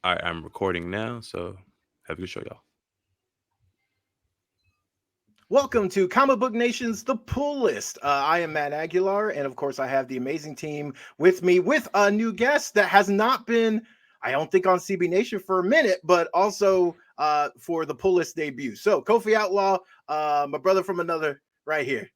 All right, I'm recording now, so have a good show, y'all. Welcome to Comic Book Nation's The Pull List. I am Matt Aguilar, and of course, I have the amazing team with me with a new guest that has not been, I don't think, on CB Nation for a minute, but also for the Pull List debut. So, Kofi Outlaw, my brother from another, right here.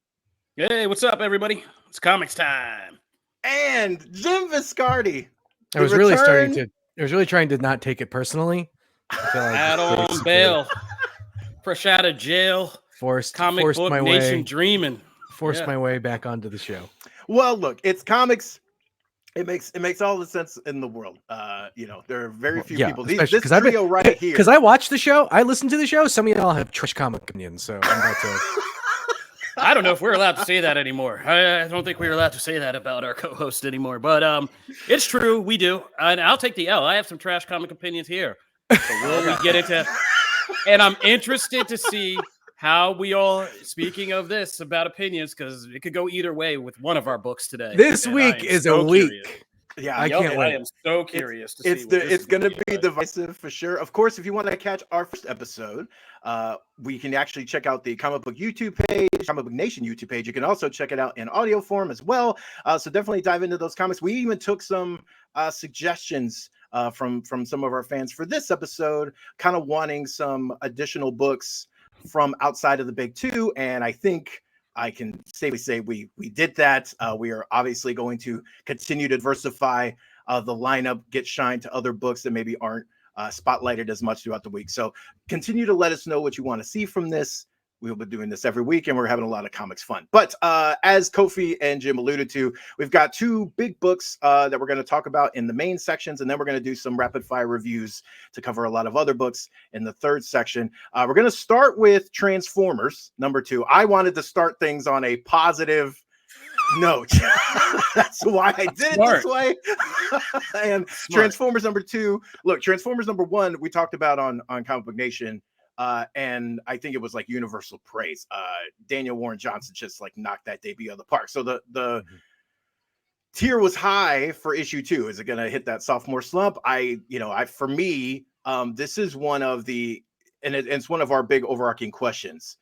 Hey, what's up, everybody? It's comics time. And Jim Viscardi. I was really trying to not take it personally. I feel like Out on bail, fresh out of jail, forced book my nation way, dreaming, forced my way back onto the show. Well, look, it's comics. It makes all the sense in the world. There are very few people. This trio right here. Because I watch the show, I listen to the show. Some of y'all have trash comic opinions, so I'm about to. I don't know if we're allowed to say that anymore. I don't think we're allowed to say that about our co-host anymore. But it's true, we do, and I'll take the L. I have some trash comic opinions here. So we'll get into, and I'm interested to see how we all, speaking of this about opinions, because it could go either way with one of our books today. This week is a week. Curious. Yeah, I can't wait. I am so curious to see. It's going to be divisive for sure. Of course, if you want to catch our first episode, we can actually check out the Comic Book YouTube page, Comic Book Nation YouTube page. You can also check it out in audio form as well. So definitely dive into those comics. We even took some suggestions from some of our fans for this episode, kind of wanting some additional books from outside of the big two, and I think I can safely say we did that. We are obviously going to continue to diversify the lineup, get shine to other books that maybe aren't spotlighted as much throughout the week. So continue to let us know what you want to see from this. We'll be doing this every week, and we're having a lot of comics fun. But as Kofi and Jim alluded to, we've got two big books that we're going to talk about in the main sections, and then we're going to do some rapid-fire reviews to cover a lot of other books in the third section. We're going to start with Transformers, number 2. I wanted to start things on a positive note. That's why I did it this way. And Transformers number 2. Look, Transformers number 1, we talked about on Comic Book Nation. And I think it was like universal praise. Daniel Warren Johnson just like knocked that debut out of the park. So the tier was high for issue 2. Is it going to hit that sophomore slump? For me, this is one of it's one of our big overarching questions.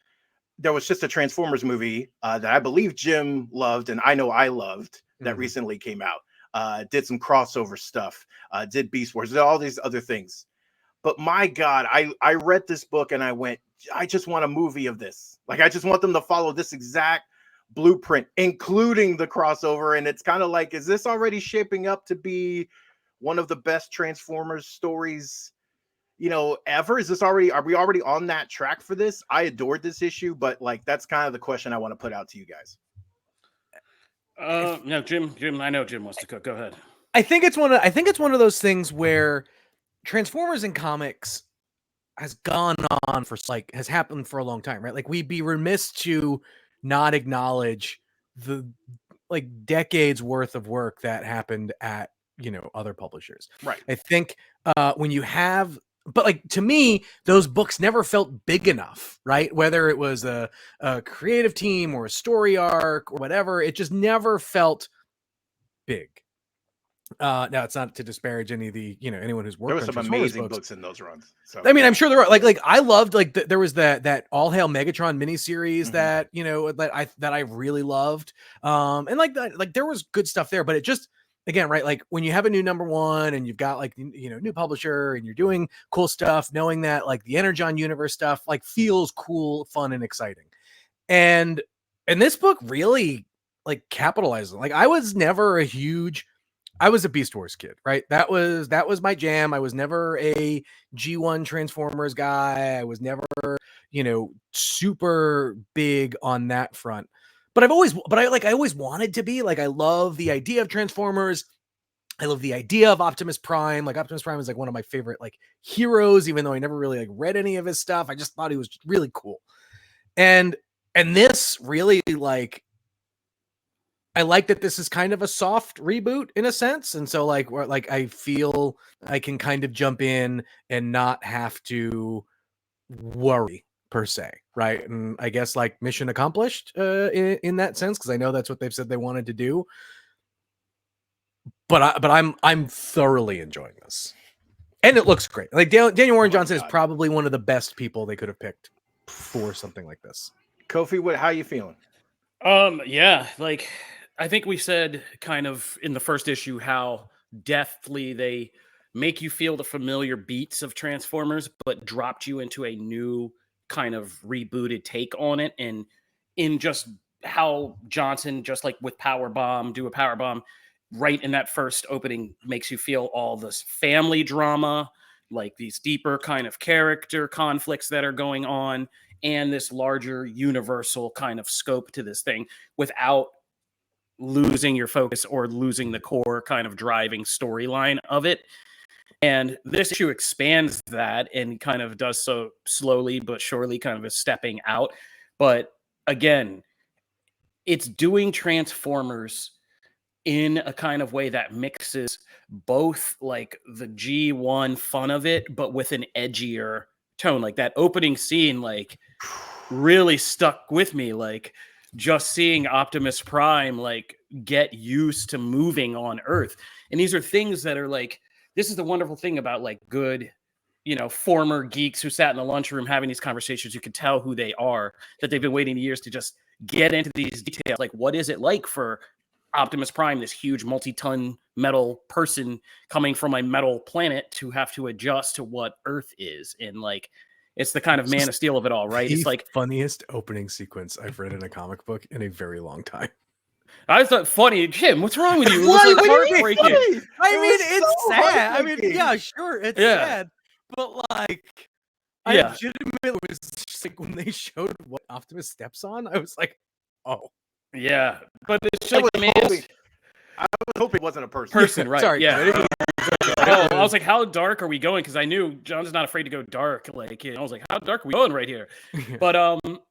There was just a Transformers movie that I believe Jim loved, and I know I loved, that recently came out. Did some crossover stuff. Did Beast Wars. Did all these other things. But my God, I read this book and I went, I just want a movie of this. Like, I just want them to follow this exact blueprint, including the crossover. And it's kind of like, is this already shaping up to be one of the best Transformers stories, ever? Are we already on that track for this? I adored this issue, but like, that's kind of the question I want to put out to you guys. No, Jim, I know Jim wants to cook. Go ahead. I think it's one of those things where Transformers in comics has gone on has happened for a long time, right? Like, we'd be remiss to not acknowledge the decades worth of work that happened at other publishers. Right. I think when you have, but like, to me, those books never felt big enough, right? Whether it was a creative team or a story arc or whatever, it just never felt big. Now, it's not to disparage any of the anyone who's worked. There were some amazing books in those runs. So I mean, I'm sure there are like I loved there was that All Hail Megatron miniseries that that I really loved. And like there was good stuff there, but it just, again, right, like when you have a new number 1 and you've got like new publisher and you're doing cool stuff, knowing that like the Energon universe stuff like feels cool, fun, and exciting. And this book really like capitalized. Like, I was a Beast Wars kid, right? That was my jam. I was never a G1 Transformers guy. I was never, super big on that front. But I always wanted to be. Like, I love the idea of Transformers. I love the idea of Optimus Prime. Like, Optimus Prime is like one of my favorite like heroes, even though I never really like read any of his stuff. I just thought he was really cool. And this really like, I like that this is kind of a soft reboot in a sense. And so like I feel I can kind of jump in and not have to worry per se. Right. And I guess like mission accomplished in that sense, because I know that's what they've said they wanted to do. But I'm thoroughly enjoying this. And it looks great. Like Daniel Warren Oh my Johnson is God. probably one of the best people they could have picked for something like this. Kofi, how you feeling? Yeah, like I think we said kind of in the first issue how deftly they make you feel the familiar beats of Transformers, but dropped you into a new kind of rebooted take on it. And in just how Johnson, just like with Power Bomb, do a Power Bomb right in that first opening, makes you feel all this family drama, like these deeper kind of character conflicts that are going on, and this larger universal kind of scope to this thing without losing your focus or losing the core kind of driving storyline of it. And this issue expands that and kind of does so slowly but surely, kind of a stepping out. But again, it's doing Transformers in a kind of way that mixes both like the G1 fun of it, but with an edgier tone. Like that opening scene, like really stuck with me. Like just seeing Optimus Prime like get used to moving on Earth. And these are things that are like, this is the wonderful thing about like good, former geeks who sat in the lunchroom having these conversations. You can tell who they are, that they've been waiting years to just get into these details. Like, what is it like for Optimus Prime, this huge multi-ton metal person coming from a metal planet, to have to adjust to what Earth is? And like, it's the kind of Man of Steel of it all, right? The It's like funniest opening sequence I've read in a comic book in a very long time. I thought, funny, Kim, what's wrong with you? It What? was like What do you mean heartbreaking. Funny. I It mean, was it's so sad. I mean, heartbreaking. yeah, sure, it's Yeah. sad, but like, I Yeah. legitimately was just like, when they showed what Optimus steps on, I was like, oh, Yeah, but it's I like was the man's hoping it wasn't a person. person, right? sorry, Yeah. I didn't mean Oh, I was like, how dark are we going? Because I knew John's not afraid to go dark. Like, I was like, how dark are we going right here? But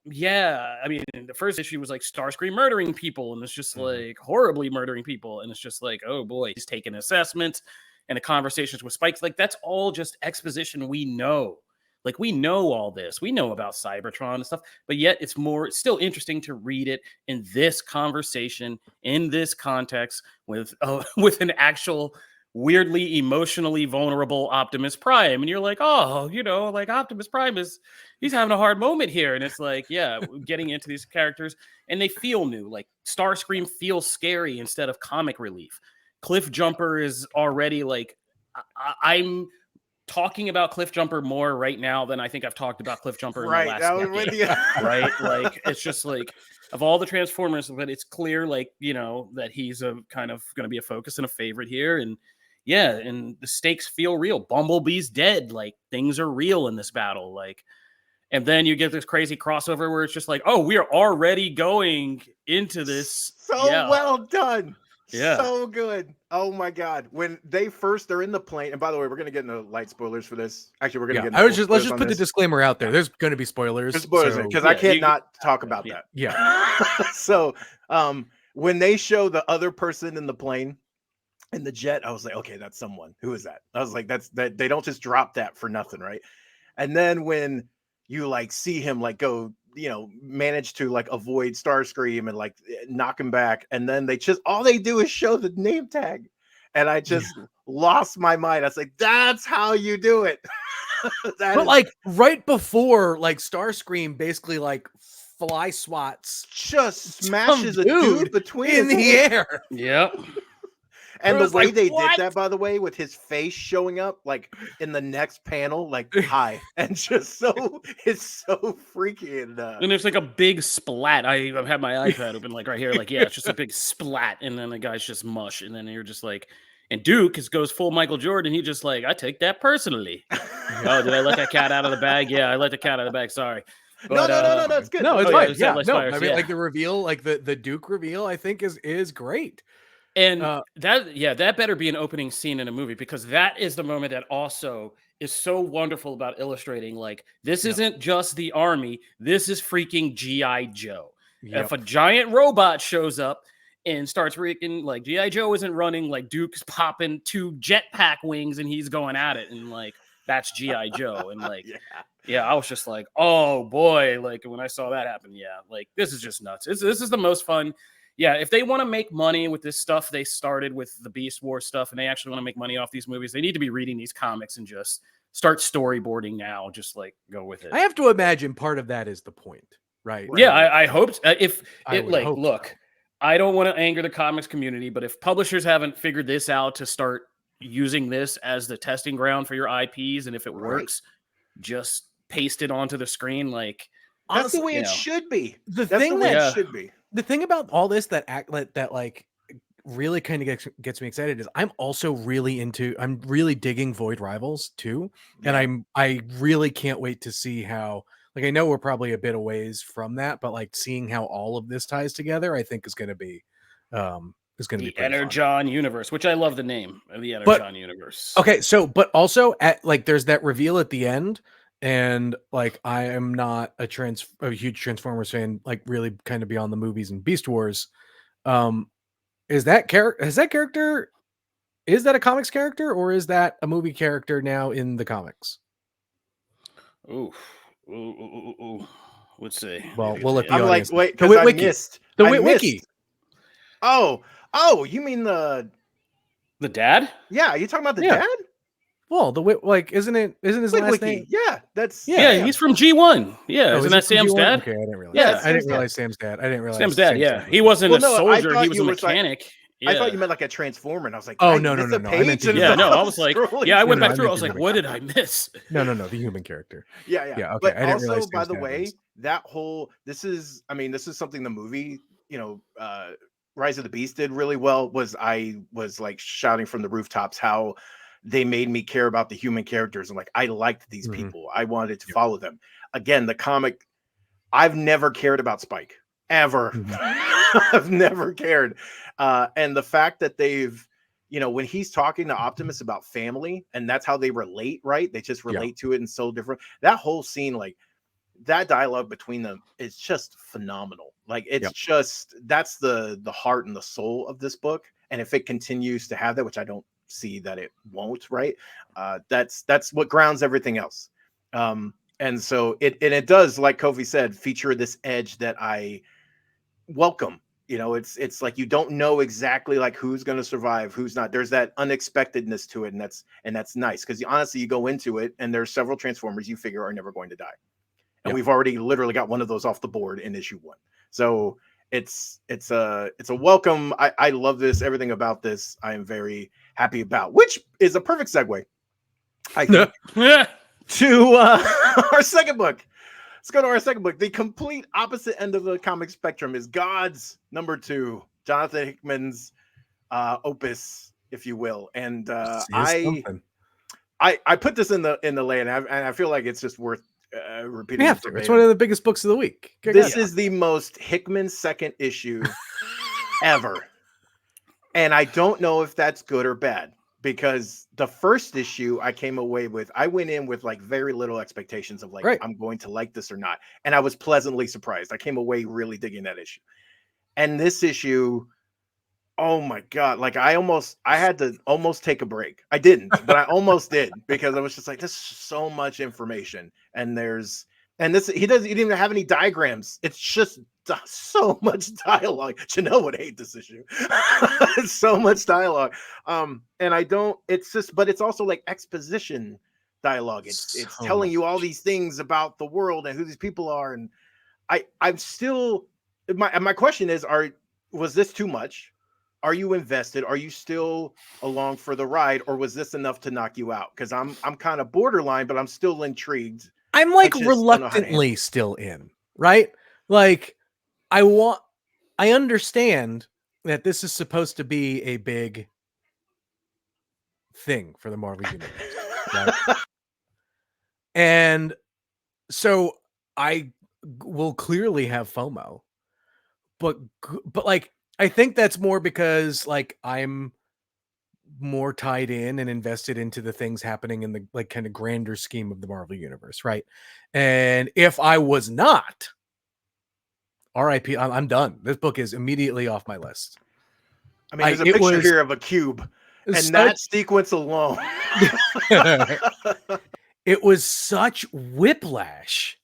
yeah, I mean, the first issue was like Starscream murdering people, and it's just like horribly murdering people, and it's just like, oh boy, he's taking assessments and the conversations with Spikes. Like, that's all just exposition we know. Like, we know all this. We know about Cybertron and stuff, but yet it's still interesting to read it in this conversation, in this context, with with an actual weirdly emotionally vulnerable Optimus Prime. And you're like, oh, like Optimus Prime he's having a hard moment here. And it's like, yeah, getting into these characters, and they feel new. Like Starscream feels scary instead of comic relief. Cliff Jumper is already like, I'm talking about Cliff Jumper more right now than I think I've talked about Cliff Jumper in the last That was with decade. you. Right? Like, it's just like, of all the Transformers, but it's clear, like, that he's a kind of going to be a focus and a favorite here. And yeah, and the stakes feel real. Bumblebee's dead. Like, things are real in this battle. Like, and then you get this crazy crossover where it's just like, oh, we are already going into this. So well done. Yeah. So good. Oh my God. When they're in the plane, and by the way, we're gonna get into light spoilers for this. Actually, we're gonna get into let's full just spoilers put on the this. disclaimer out there. There's going to be spoilers. There's spoilers so- because I yeah, can't you- not talk about yeah. that. yeah, So when they show the other person in the plane, in the jet, I was like, okay, that's someone. Who is that? I was like, that they don't just drop that for nothing, right? And then when you like see him like go, manage to like avoid Starscream and like knock him back, and then all they do is show the name tag, and I just lost my mind. I was like, that's how you do it. but like right before like Starscream basically like fly swats just smashes a dude dude between in his the legs. air. Yep. And I the was way like, they "What?" did that, by the way, with his face showing up like in the next panel, like hi, and just it's so freaky. And And there's like a big splat. I've had my iPad open like right here, like, yeah, it's just a big splat, and then the guy's just mush, and then you're just like, and Duke goes full Michael Jordan. He just like, I take that personally. Oh, did I let that cat out of the bag? Yeah, I let the cat out of the bag. Sorry. no, But, it's good. No, it's Oh, yeah, fine. it's Yeah, Less no, Fires, I mean yeah. like the reveal, like the Duke reveal, I think is great. And Uh, that better be an opening scene in a movie, because that is the moment that also is so wonderful about illustrating, like, this Yep. isn't just the army, this is freaking G.I. Joe. Yep. If a giant robot shows up and starts freaking, like, G.I. Joe isn't running, like, Duke's popping 2 jetpack wings and he's going at it, and like, that's G.I. Joe. And like, yeah, I was just like, oh boy, like when I saw that happen, yeah, like this is just nuts. This is the most fun. yeah, if they want to make money with this stuff they started with the Beast War stuff, and they actually want to make money off these movies, they need to be reading these comics and just start storyboarding now. Just like go with it. I have to imagine part of that is the point, right? Yeah, I hope if I it would like hope look, so. I don't want to anger the comics community, but if publishers haven't figured this out to start using this as the testing ground for your IPs, and if it works, just paste it onto the screen. Like That's honestly, the way you it know. should be. the That's thing the way that Yeah. it should be. the thing about all this that like really kind of gets me excited is I'm really digging Void Rivals too. Yeah. And I really can't wait to see how, like, I know we're probably a bit a ways from that, but like seeing how all of this ties together, I think is going to be The pretty fun. Energon universe, which I love the name of the But- Energon universe. Okay, so but also at like there's that reveal at the end, and like I am not a huge Transformers fan, like really kind of beyond the movies and Beast Wars. Is that character is that a comics character or is that a movie character now in the comics? Ooh. Let's see. Well, Maybe we'll at let the the I'm end. like, audience. wait, The because I wiki. missed. The I wiki. missed. Oh, you mean The dad? yeah, you talking about the Yeah. dad? Well, like isn't his Wait, last Wiki. name? Yeah, that's Yeah, Sam. he's from G1. Yeah, Oh, isn't is that he from Sam's G1? dad? Okay, I didn't realize. Yeah, that. it's I didn't Sam's realize Sam's dad. I didn't realize Sam's dad. Yeah, he wasn't Well, a no, I soldier. thought He was a you were like- mechanic. I thought Yeah. you meant like a transformer, and I was like, Oh, did no, I no, miss no, a no, I meant page the and Yeah, no, I was was like, scrolling yeah, I went No, back I through. I meant was the like, human what did I miss? No, the human character. Yeah. Yeah, okay, But I didn't also, realize by Sam's the dad way, was- that whole this is something the movie, Rise of the Beast did really well. I was like shouting from the rooftops how they made me care about the human characters, and like I liked these Mhm. people. I wanted to Yep. follow them. Again, the comic, I've never cared about Spike ever. Mhm. I've never cared. And the fact that they've, when he's talking to Optimus about family, and that's how they relate, right? They just Yeah. relate to it and so different. That whole scene, like that dialogue between them is just phenomenal. Like it's Yep. just that's the heart and the soul of this book. And if it continues to have that, which I don't see that it won't, right? That's what grounds everything else. And so it does, like Kofi said, feature this edge that I welcome. It's like you don't know exactly like who's going to survive, who's not. There's that unexpectedness to it, and that's nice because honestly, you go into it and there's several Transformers you figure are never going to die, and Yep. we've already literally got one of those off the board in issue 1. So it's a welcome. I love this. Everything about this I am very happy about, which is a perfect segue, I think, Yeah. to our second book. Let's go to our second book. The complete opposite end of the comic spectrum is God's #2, Jonathan Hickman's opus, if you will. And It's I something. put this in the lay, and I feel like it's just worth repeating. We have to. It's one of the biggest books of the week. This is the most Hickman second issue ever. And I don't know if that's good or bad, because the first issue I went in with like very little expectations of like, Right. I'm going to like this or not. And I was pleasantly surprised. I came away really digging that issue. And this issue, oh my God, like I had to almost take a break. I didn't, but I almost did, because I was just like, this is so much information. And he didn't even have any diagrams. It's just so much dialogue. Janelle would hate this issue. It's so much dialogue. And but it's also like exposition dialogue. It's So telling you all much. these things about the world and who these people are. And I'm still, my question is, was this too much? Are you invested? Are you still along for the ride, or was this enough to knock you out? Because I'm kind of borderline, but I'm still intrigued. I'm like just don't know how to handle reluctantly still in, right? Like I understand that this is supposed to be a big thing for the Marvel Universe. Right? And so I will clearly have FOMO. But like I think that's more because like I'm more tied in and invested into the things happening in the like kind of grander scheme of the Marvel Universe, right? And if I was not, RIP, I'm done. This book is immediately off my list. I mean, there's a it picture was here of a cube, and Such- that sequence alone. it was such whiplash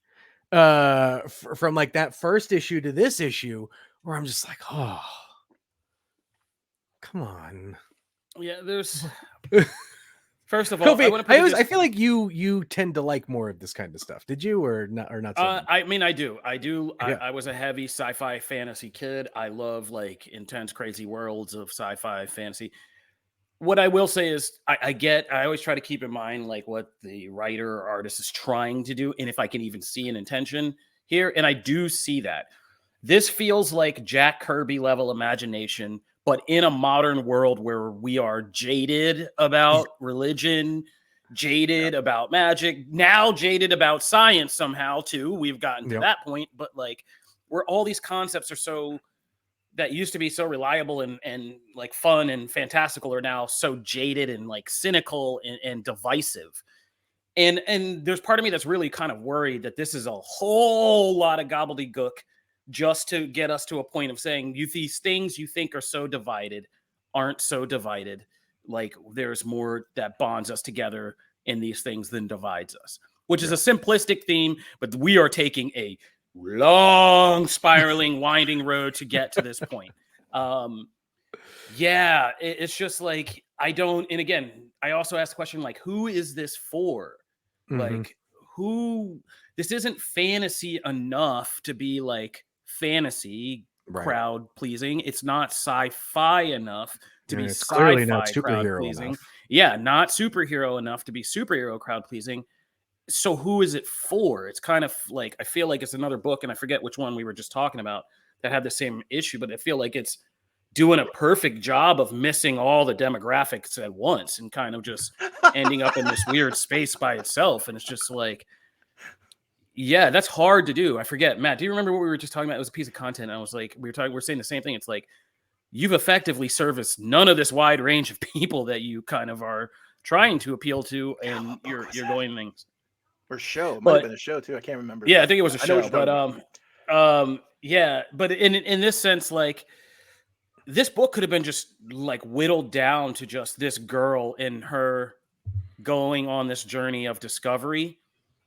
from like that first issue to this issue where I'm just like, oh, come on. Yeah, there's. First of all, Kofi, want to put I feel like you tend to like more of this kind of stuff. Did you or not so much? I mean, I do. Yeah. I was a heavy sci-fi fantasy kid. I love like intense, crazy worlds of sci-fi fantasy. What I will say is I always try to keep in mind like what the writer or artist is trying to do, and if I can even see an intention here. And I do see that. This feels like Jack Kirby level imagination, but in a modern world where we are jaded about religion, jaded about magic, now jaded about science somehow too. We've gotten to that point, but like where all these concepts are so that used to be so reliable and like fun and fantastical are now so jaded and like cynical and divisive. And there's part of me that's really kind of worried that this is a whole lot of gobbledygook just to get us to a point of saying these things you think are so divided aren't so divided. Like there's more that bonds us together in these things than divides us, which is a simplistic theme, but we are taking a long spiraling winding road to get to this point. It's just like I don't, and again I also asked the question like, who is this for? Like who, this isn't fantasy enough to be like fantasy crowd pleasing. It's not sci-fi enough to be clearly not sci-fi crowd superhero pleasing. enough. Yeah, not superhero enough to be superhero crowd pleasing. So who is it for? It's kind of like, I feel like it's another book, and I forget which one we were just talking about that had the same issue, but I feel like it's doing a perfect job of missing all the demographics at once and kind of just ending up in this weird space by itself. And it's just like, yeah, that's hard to do. I forget. Matt, do you remember what we were just talking about? It was a piece of content. I was like, we're saying the same thing. It's like, you've effectively serviced none of this wide range of people that you kind of are trying to appeal to, and you're going things. Or show. It might have been a show too. I can't remember. Yeah, I think it was a show. But but in this sense, like this book could have been just like whittled down to just this girl and her going on this journey of discovery.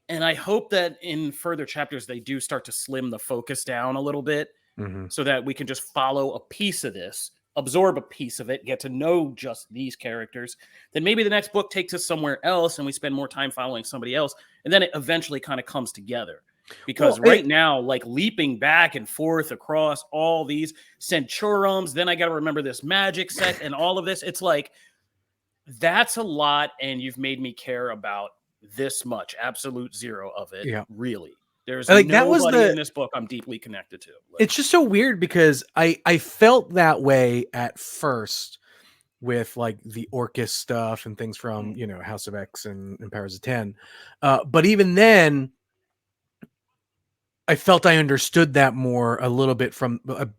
And I hope that in further chapters they do start to slim the focus down a little bit, so that we can just follow a piece of this, absorb a piece of it, get to know just these characters. Then maybe the next book takes us somewhere else and we spend more time following somebody else. And then it eventually kind of comes together. Because now, like leaping back and forth across all these Centurums, then I got to remember this magic set and all of this. It's like, that's a lot. And you've made me care about this much, absolute zero of it. Yeah, really. There's like nobody in this book I'm deeply connected to. Like, it's just so weird because I felt that way at first with like the Orcus stuff and things from, House of X and Powers of 10. But even then, I felt I understood that a little bit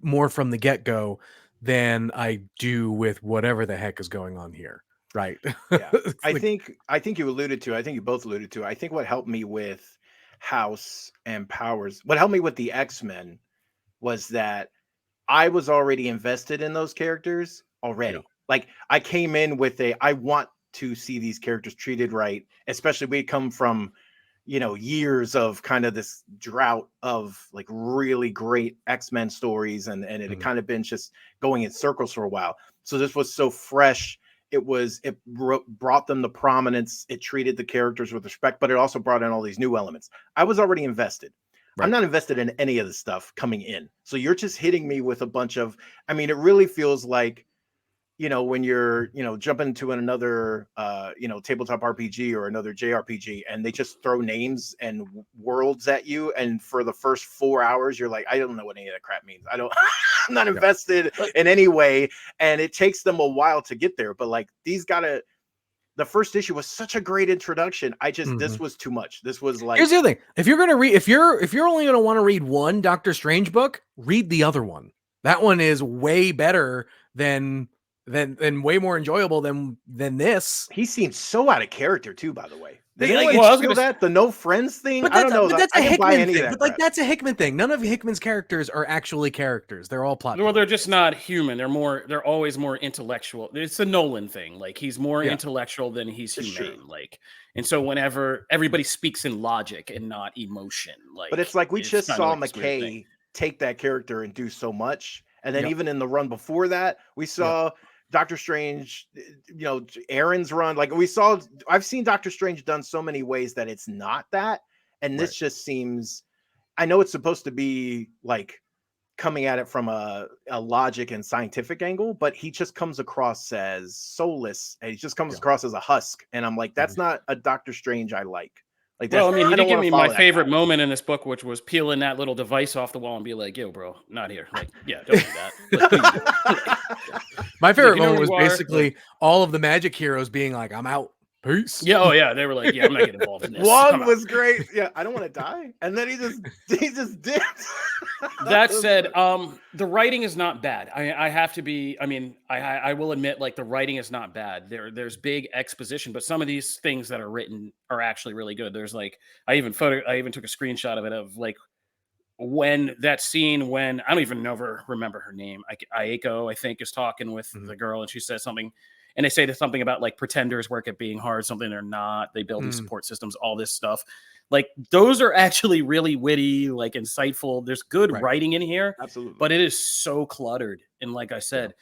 more from the get-go than I do with whatever the heck is going on here. Right. Yeah. I think you alluded to, I think you both alluded to, I think what helped me with House and Powers, what helped me with the X-Men was that I was already invested in those characters already. Yeah. Like I came in with I want to see these characters treated right, especially we come from, years of kind of this drought of like really great X-Men stories. And it had kind of been just going in circles for a while. So this was so fresh. It brought them the prominence. It treated the characters with respect, but it also brought in all these new elements. I was already invested. Right. I'm not invested in any of the stuff coming in. So you're just hitting me with a bunch of, it really feels like, when you're, jumping into another, tabletop RPG or another JRPG and they just throw names and worlds at you. And for the first 4 hours, you're like, I don't know what any of that crap means. I'm not invested in any way. And it takes them a while to get there. But like the first issue was such a great introduction. This was too much. This was like, here's the other thing. If you're going to read, if you're only going to want to read one Doctor Strange book, read the other one. That one is way better than way more enjoyable than this. He seems so out of character too, by the way. The no friends thing. But I don't know. That's a Hickman thing. But like that's a Hickman thing. None of Hickman's characters are actually characters. They're all plot. Well, they're just not human. They're always more intellectual. It's a Nolan thing. Like he's more intellectual than he's humane. True. Like, and so whenever everybody speaks in logic and not emotion, like, but it's like we just saw McKay take that character and do so much. And then even in the run before that, we saw Doctor Strange, Aaron's run, like I've seen Doctor Strange done so many ways that it's not that, and this just seems. I know it's supposed to be like coming at it from a logic and scientific angle, but he just comes across as soulless, and he just comes across as a husk, and I'm like, that's not a Doctor Strange I like. Like, well, I mean, he did give me my favorite guy. moment in this book, which was peeling that little device off the wall and be like, "Yo, bro, not here." Like, yeah, don't do that. My favorite you know moment was who you are, basically all of the magic heroes being like, "I'm out, peace." Yeah, oh yeah, they were like, "Yeah, I'm not getting involved in this." Wong was great. Yeah, I don't want to die, and then he just did. That said, the writing is not bad. I have to be. I mean, I will admit, like, the writing is not bad. There's big exposition, but some of these things that are written are actually really good. There's like, I even took a screenshot of it, of like when that scene when I don't even remember her name. Aiko, I think, is talking with the girl, and she says something, and they say something about like pretenders work at being hard, something they're not. They build these support systems, all this stuff. Like, those are actually really witty, like insightful. There's good writing in here, absolutely, but it is so cluttered. And like I said,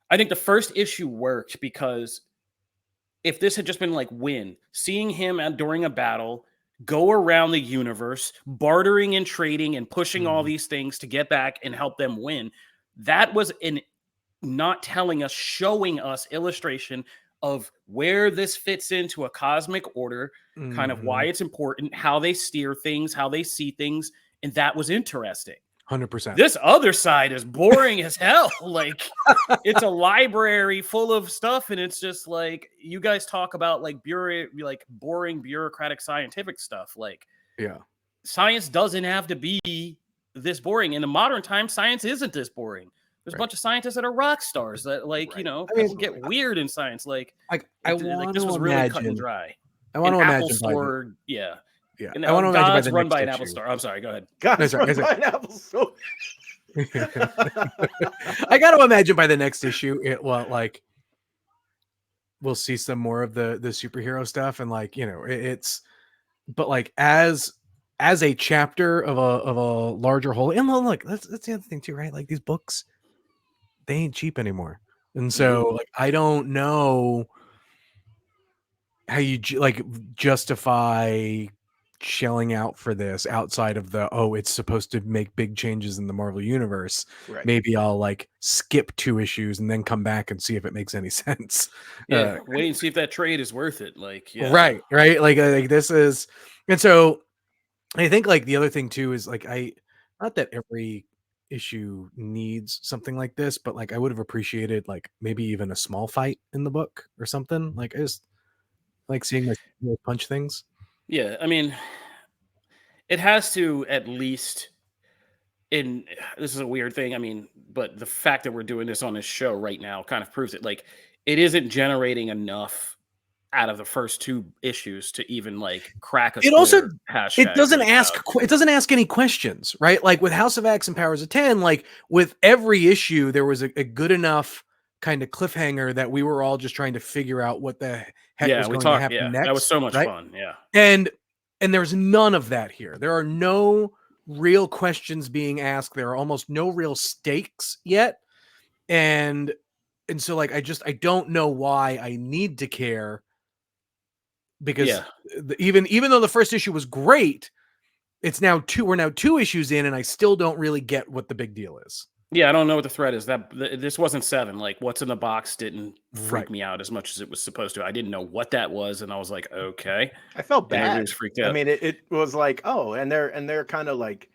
I think the first issue worked because if this had just been like seeing him during a battle, go around the universe, bartering and trading and pushing all these things to get back and help them win, that was not telling us, showing us illustration of where this fits into a cosmic order, kind of why it's important, how they steer things, how they see things. And that was interesting. 100%. This other side is boring as hell. Like, it's a library full of stuff, and it's just like, you guys talk about like boring bureaucratic scientific stuff. Like, science doesn't have to be this boring. In a modern time, science isn't this boring. There's a bunch of scientists that are rock stars that, like, people get weird in science. Like, I want like, this was really cut and dry. I want to Apple imagine Store, And I want to imagine by the run next by an issue. Apple Store. I'm sorry, go ahead. God's run by an Apple Store. I got to imagine by the next issue, we'll see some more of the superhero stuff, and like, but like as a chapter of a larger whole. And look, that's the other thing too, right? Like, these books, they ain't cheap anymore, and so like, I don't know how you justify shelling out for this outside of it's supposed to make big changes in the Marvel universe. Maybe I'll like skip 2 issues and then come back and see if it makes any sense. Wait and see if that trade is worth it. Like, right, like this is. And so I think like the other thing too is like, not that every issue needs something like this, but like I would have appreciated like maybe even a small fight in the book or something. Like, I just like seeing like punch things. Yeah, I mean, it has to at least. This is a weird thing. I mean, but the fact that we're doing this on this show right now kind of proves it. Like, it isn't generating enough out of the first 2 issues to even like crack a. It also hashtag it doesn't ask any questions, right? Like with House of X and Powers of 10, like with every issue, there was a good enough kind of cliffhanger that we were all just trying to figure out what the heck was going to happen next. That was so much fun. Yeah. And there's none of that here. There are no real questions being asked. There are almost no real stakes yet. And so like, I don't know why I need to care, because even though the first issue was great, we're now 2 issues in, and I still don't really get what the big deal is. Yeah, I don't know what the threat is. This wasn't 7. Like, what's in the box didn't freak me out as much as it was supposed to. I didn't know what that was, and I was like, okay. I felt bad. I was freaked out. I mean, it was like, oh, and they're kind of like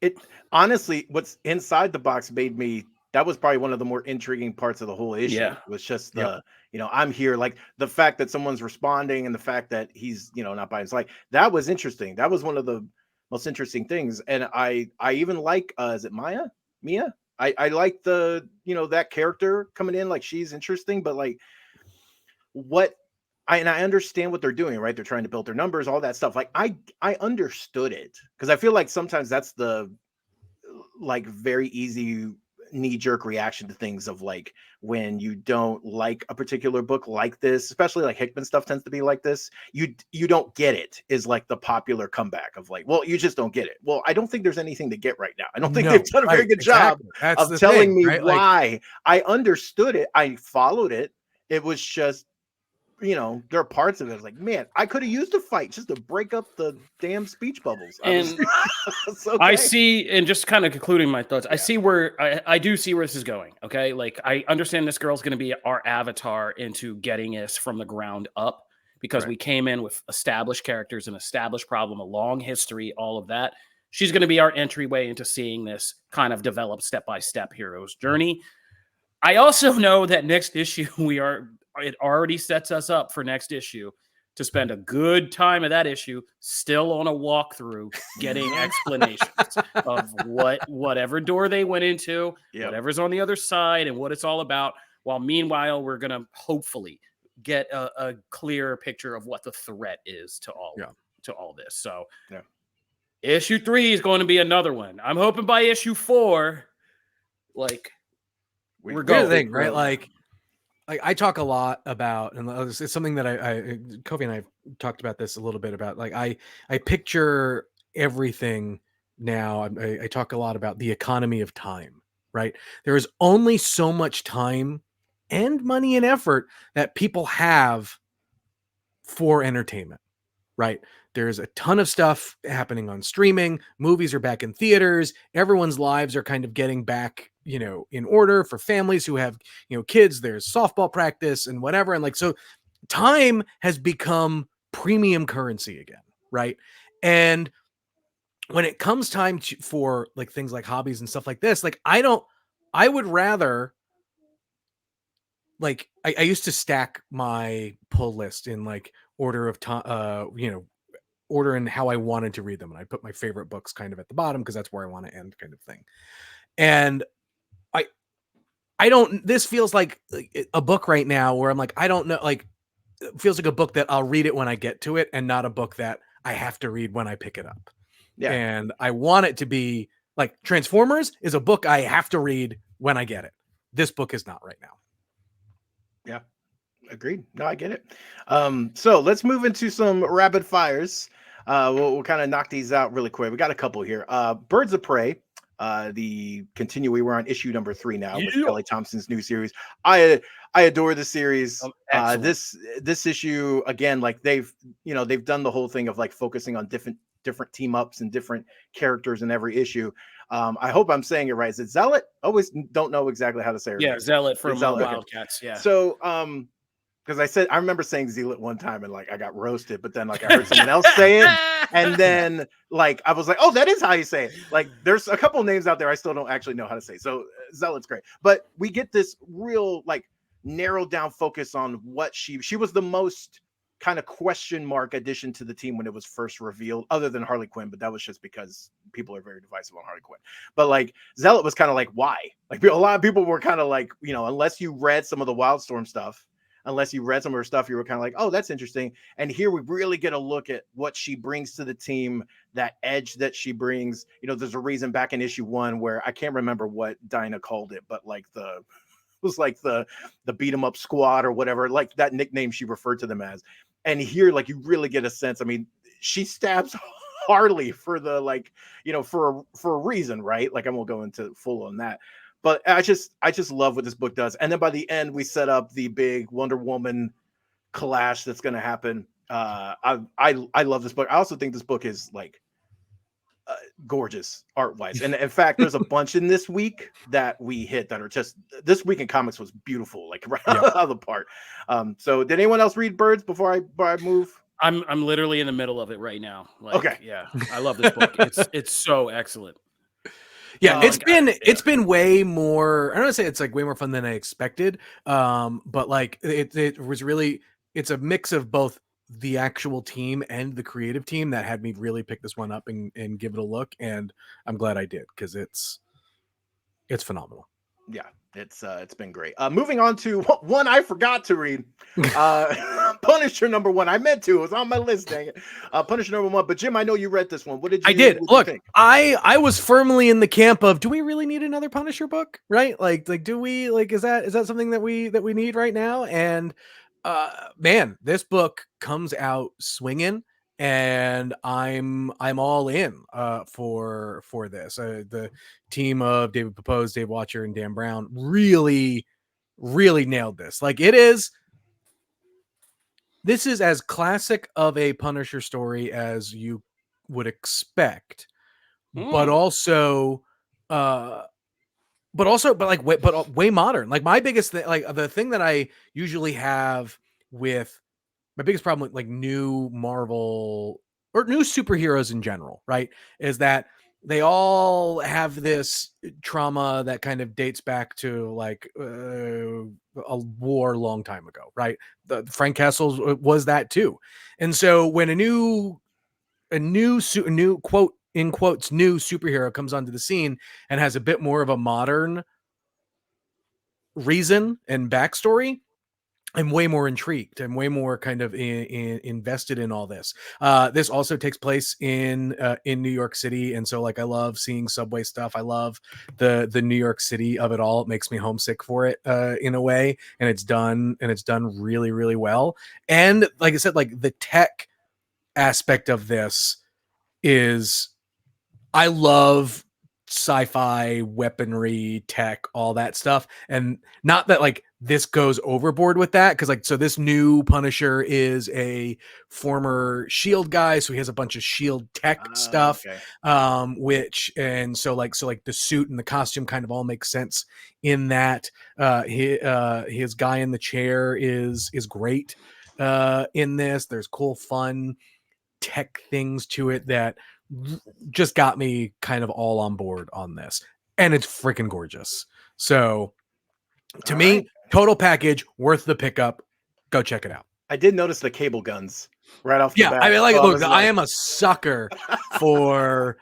it. Honestly, what's inside the box made me. That was probably one of the more intriguing parts of the whole issue. Yeah. Was just I'm here, like the fact that someone's responding and the fact that he's not by his side. That was interesting. That was one of the most interesting things, and I even like is it Mia? I like the that character coming in, like she's interesting, but like I understand what they're doing, right? They're trying to build their numbers, all that stuff. Like I understood it, because I feel like sometimes that's the like very easy knee-jerk reaction to things of like when you don't like a particular book like this, especially like Hickman stuff tends to be like this. You don't get it is like the popular comeback of like, well, you just don't get it. Well, I don't think there's anything to get right now. I don't think they've done a very good job of telling me why. I understood it. I followed it. It was just, you know, there are parts of it. It's like, man, I could have used a fight just to break up the damn speech bubbles. And okay. I see, and just kind of concluding my thoughts, I see where I do see where this is going. Okay, like I understand this girl's going to be our avatar into getting us from the ground up because we came in with established characters, an established problem, a long history, all of that. She's going to be our entryway into seeing this kind of develop step by step hero's journey. I also know that next issue it already sets us up for next issue to spend a good time of that issue still on a walkthrough getting explanations of whatever door they went into, whatever's on the other side, and what it's all about. While meanwhile, we're going to hopefully get a clearer picture of what the threat is to all this. So issue 3 is going to be another one. I'm hoping by issue 4, like we're going. Here's the thing, right? Like I talk a lot about, and it's something that Kofi and I have talked about this a little bit about, like I picture everything now. I talk a lot about the economy of time, right? There is only so much time and money and effort that people have for entertainment, right? There's a ton of stuff happening on streaming. Movies are back in theaters. Everyone's lives are kind of getting back, you know, in order for families who have, you know, kids. There's softball practice and whatever. And like, so time has become premium currency again. Right. And when it comes time for like things like hobbies and stuff like this, like I would rather, like, I used to stack my pull list in like order of time, you know, order in how I wanted to read them. And I put my favorite books kind of at the bottom because that's where I want to end, kind of thing. And I don't, this feels like a book right now where I'm like, I don't know, like, it feels like a book that I'll read it when I get to it and not a book that I have to read when I pick it up. Yeah. And I want it to be like Transformers is a book I have to read when I get it. This book is not right now. Yeah. Agreed. No, I get it. So let's move into some rapid fires. We'll kind of knock these out really quick. We got a couple here. Birds of Prey. The continuing, we're on issue number 3 now with Kelly Thompson's new series. I adore the series. This issue again, like they've done the whole thing of like focusing on different team ups and different characters in every issue. I hope I'm saying it right. Is it Zealot? Always don't know exactly how to say her name. Zealot from Wildcats. Yeah. So because I remember saying Zealot one time and like I got roasted, but then like I heard someone else say it, and then like I was like, oh, that is how you say it. Like there's a couple names out there I still don't actually know how to say. So Zealot's great, but we get this real like narrowed down focus on what she was the most kind of question mark addition to the team when it was first revealed, other than Harley Quinn, but that was just because people are very divisive on Harley Quinn. But like Zealot was kind of like, why? Like a lot of people were kind of like, you know, unless you read some of the Wildstorm stuff. Unless you read some of her stuff, you were kind of like, oh, that's interesting. And here we really get a look at what she brings to the team, that edge that she brings. You know, there's a reason back in issue 1 where I can't remember what Dinah called it, but like it was like the beat 'em up squad or whatever, like that nickname she referred to them as. And here, like, you really get a sense. I mean, she stabs Harley for the, like, you know, for a reason, right? Like, I won't go into full on that. But I just love what this book does. And then by the end, we set up the big Wonder Woman clash that's going to happen. I love this book. I also think this book is like gorgeous art wise. And in fact, there's a bunch in this week that we hit that are just, this week in comics was beautiful, like right out of the park. So did anyone else read Birds before I move? I'm literally in the middle of it right now. Like, okay. Yeah. I love this book. It's so excellent. Yeah, it's been way more. I don't want to say it's like way more fun than I expected. But like it was really, it's a mix of both the actual team and the creative team that had me really pick this one up and give it a look. And I'm glad I did, because it's phenomenal. Yeah, it's been great. Moving on to one I forgot to read. Punisher #1. I meant to. It was on my list. Dang it. Punisher #1. But Jim, I know you read this one. What did you? I did. What Look, you think? I was firmly in the camp of, do we really need another Punisher book? Right? Like do we, like, is that something that we need right now? And man, this book comes out swinging, and I'm all in for this. The team of David Pepose, Dave Watcher, and Dan Brown really nailed this. Like, this is as classic of a Punisher story as you would expect, but also way modern. Like, my biggest thing, like the thing that I usually have with my biggest problem with like new Marvel or new superheroes in general, right, is that they all have this trauma that kind of dates back to like a war a long time ago, right? The Frank Castle's was that too. And so when a new quote in quotes new superhero comes onto the scene and has a bit more of a modern reason and backstory, I'm way more intrigued. I'm way more kind of invested in all this. This also takes place in New York City, and so like I love seeing subway stuff. I love the New York City of it all. It makes me homesick for it in a way, and it's done really really well. And like I said, like the tech aspect of this is, I love sci-fi weaponry tech, all that stuff. And not that like this goes overboard with that, because like, so this new Punisher is a former Shield guy, so he has a bunch of Shield tech stuff. Okay. Which, and so like the suit and the costume kind of all makes sense in that. His guy in the chair is great in this. There's cool fun tech things to it that just got me kind of all on board on this, and it's freaking gorgeous. So to All me, right. total package, worth the pickup. Go check it out. I did notice the cable guns right off the Yeah, bat. I mean, like, So look, I am a sucker for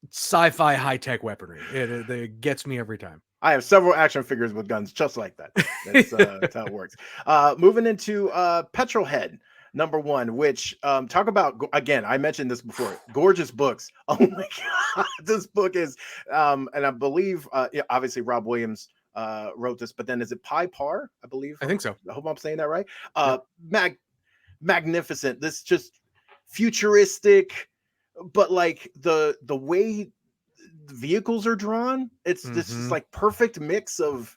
sci-fi high-tech weaponry. It gets me every time. I have several action figures with guns just like that. That's how it works. Moving into Petrolhead #1, which talk about again. I mentioned this before. Gorgeous books. Oh my god, this book is, and I believe, yeah, obviously Rob Williams wrote this, but then is it Pi Par? I believe. I think so. I hope I'm saying that right. Yep. Magnificent. This just futuristic, but like the way vehicles are drawn, it's this is like perfect mix of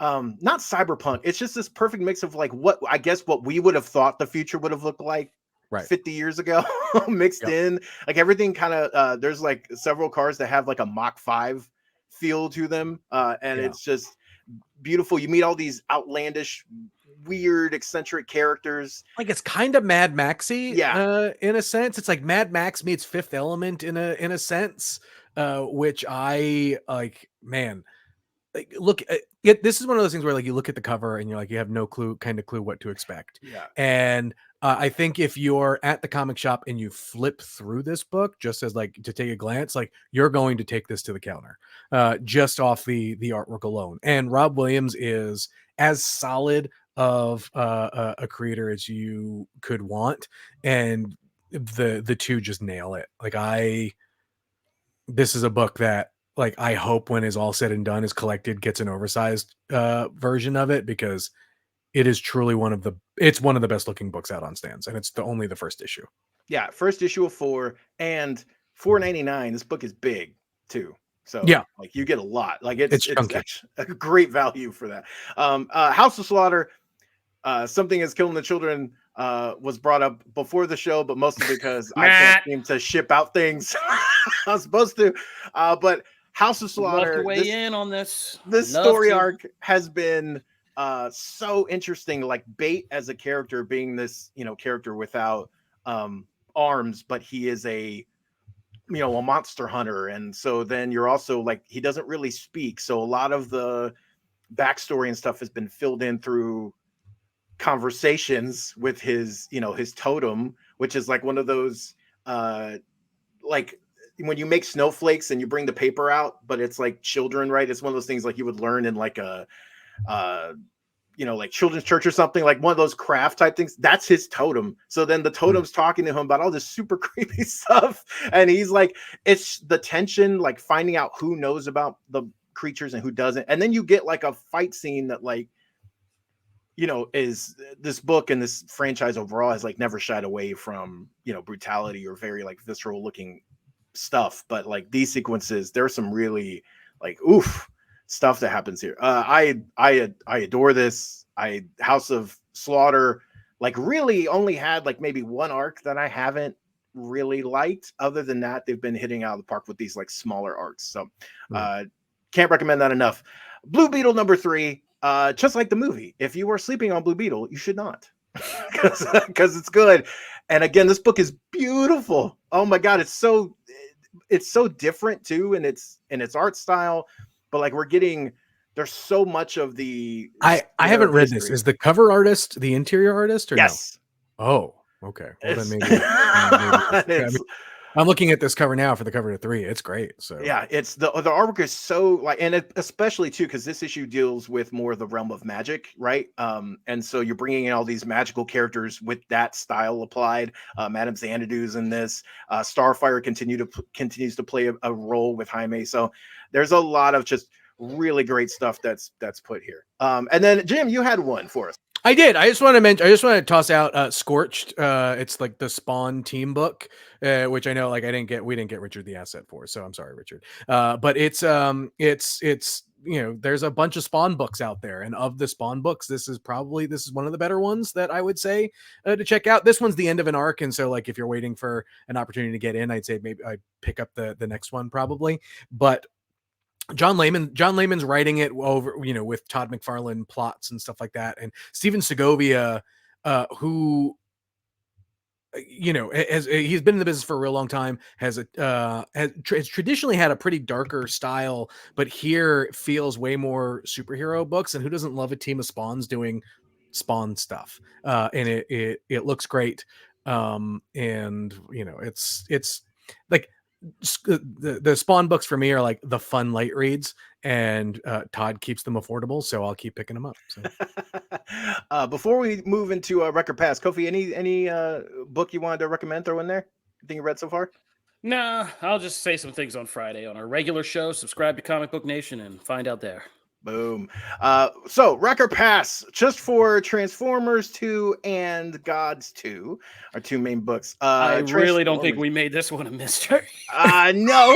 not cyberpunk, it's just this perfect mix of like what I guess what we would have thought the future would have looked like Right. 50 years ago mixed in, like everything kind of there's like several cars that have like a Mach 5 feel to them, and it's just beautiful. You meet all these outlandish, weird, eccentric characters. Like, it's kind of Mad Maxy, Yeah. in a sense. It's like Mad Max meets Fifth Element in a sense, which I like. Man, like, look, this is one of those things where like you look at the cover and you're like, you have no clue what to expect. Yeah. And I think if you're at the comic shop and you flip through this book just as like to take a glance, like you're going to take this to the counter, just off the artwork alone. And Rob Williams is as solid of a creator as you could want, and the two just nail it. Like, this is a book that, like, I hope when is all said and done is collected gets an oversized version of it, because it is truly one of the best looking books out on stands, and it's only the first issue. Yeah, first issue of 4 and $4.99. This book is big too. So yeah, like you get a lot. Like it's chunky. a great value for that. House of Slaughter, Something is Killing the Children was brought up before the show, but mostly because I can't seem to ship out things I'm supposed to. But House of Slaughter, love to weigh in on this. This story arc has been so interesting. Like Bait as a character, being this character without arms, but he is a monster hunter, and so then you're also like, he doesn't really speak, so a lot of the backstory and stuff has been filled in through conversations with his his totem, which is like one of those like when you make snowflakes and you bring the paper out, but it's like children, right? It's one of those things like you would learn in like a like children's church or something, like one of those craft type things. That's his totem. So then the totem's talking to him about all this super creepy stuff. And he's like, it's the tension, like finding out who knows about the creatures and who doesn't. And then you get like a fight scene that like, is this book and this franchise overall has like never shied away from, brutality or very like visceral looking stuff. But like these sequences, there's some really like, oof, stuff that happens here. I adore this. House of Slaughter like really only had like maybe one arc that I haven't really liked. Other than that, they've been hitting out of the park with these like smaller arcs. So can't recommend that enough. Blue Beetle #3, just like the movie. If you are sleeping on Blue Beetle, you should not, because it's good. And again, this book is beautiful. Oh my god, it's so different too in its art style. But like there's so much of the. I haven't read this. Is the cover artist the interior artist or yes? No? Oh, okay. Well, then maybe I'm looking at this cover now for the cover to 3. It's great. So yeah, it's the artwork is so like, and especially too because this issue deals with more of the realm of magic, right? And so you're bringing in all these magical characters with that style applied. Madame Xanadu's in this. Starfire continues to play a role with Jaime. So there's a lot of just really great stuff that's put here. And then Jim, you had one for us. I did. I just want to toss out Scorched. It's like the Spawn team book, which I know like we didn't get Richard the asset for, so I'm sorry, Richard. But it's there's a bunch of Spawn books out there, and of the Spawn books, this is one of the better ones that I would say to check out. This one's the end of an arc, and so like if you're waiting for an opportunity to get in, I'd say maybe I'd pick up the next one probably. But John Layman's writing it over, with Todd McFarlane plots and stuff like that. And Steven Segovia, who, he's been in the business for a real long time, has traditionally had a pretty darker style, but here feels way more superhero books. And who doesn't love a team of Spawns doing Spawn stuff? And it looks great. It's like, the Spawn books for me are like the fun light reads, and Todd keeps them affordable, so I'll keep picking them up. So. Before we move into Record Pass, Kofi, any book you wanted to recommend, throw in there? Anything you read so far? Nah, I'll just say some things on Friday on our regular show. Subscribe to Comic Book Nation and find out there. Boom. So Record Pass, just for Transformers 2 and G.O.D.S 2, our two main books. I really don't think we made this one a mystery. No,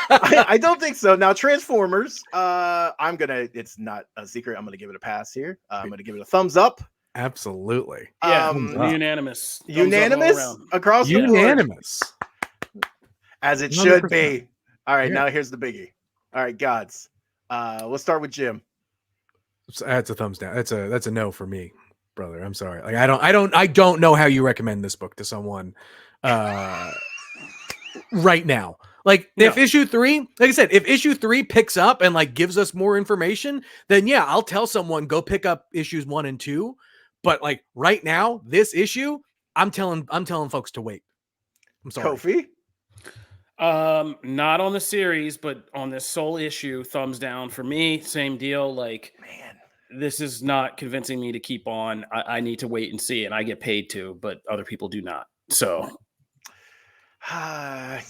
I don't think so. Now, Transformers, it's not a secret. I'm going to give it a pass here. I'm going to give it a thumbs up. Absolutely. Yeah, unanimous. Unanimous across the board. Unanimous. As it should be. All right, Now here's the biggie. All right, G.O.D.S. Let's start with Jim. That's a thumbs down. That's a no for me, brother. I'm sorry. Like I don't know how you recommend this book to someone right now. Like if issue 3, like I said, if issue 3 picks up and like gives us more information, then yeah, I'll tell someone go pick up issues 1 and 2. But like right now, this issue, I'm telling folks to wait. I'm sorry. Kofi? Not on the series, but on this sole issue, thumbs down for me. Same deal. Like, man, this is not convincing me to keep on. I need to wait and see, and I get paid to, but other people do not. So, man,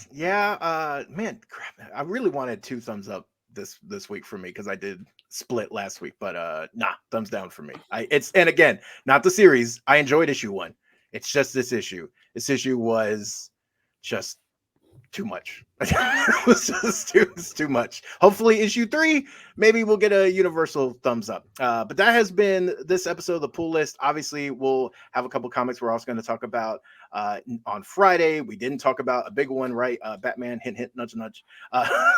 crap. I really wanted 2 thumbs up this week for me because I did split last week, but thumbs down for me. And again, not the series. I enjoyed issue 1. It's just this issue. This issue was just too much. It was just too much. Hopefully issue 3, maybe we'll get a universal thumbs up. But that has been this episode of the Pull List. Obviously, we'll have a couple comics we're also going to talk about on Friday. We didn't talk about a big one, right? Batman, hint, hint, nudge, nudge.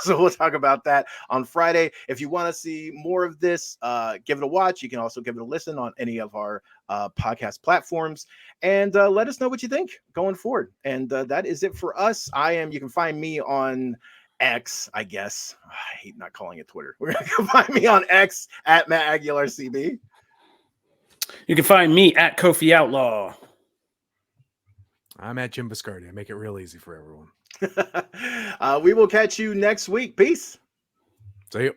So we'll talk about that on Friday. If you want to see more of this, give it a watch. You can also give it a listen on any of our podcast platforms, and let us know what you think going forward. And that is it for us. You can find me on X, I guess. I hate not calling it Twitter. We're gonna find me on X at Matt Aguilar CB. You can find me at Kofi Outlaw. I'm at Jim Biscardi. I make it real easy for everyone. We will catch you next week. Peace. See you.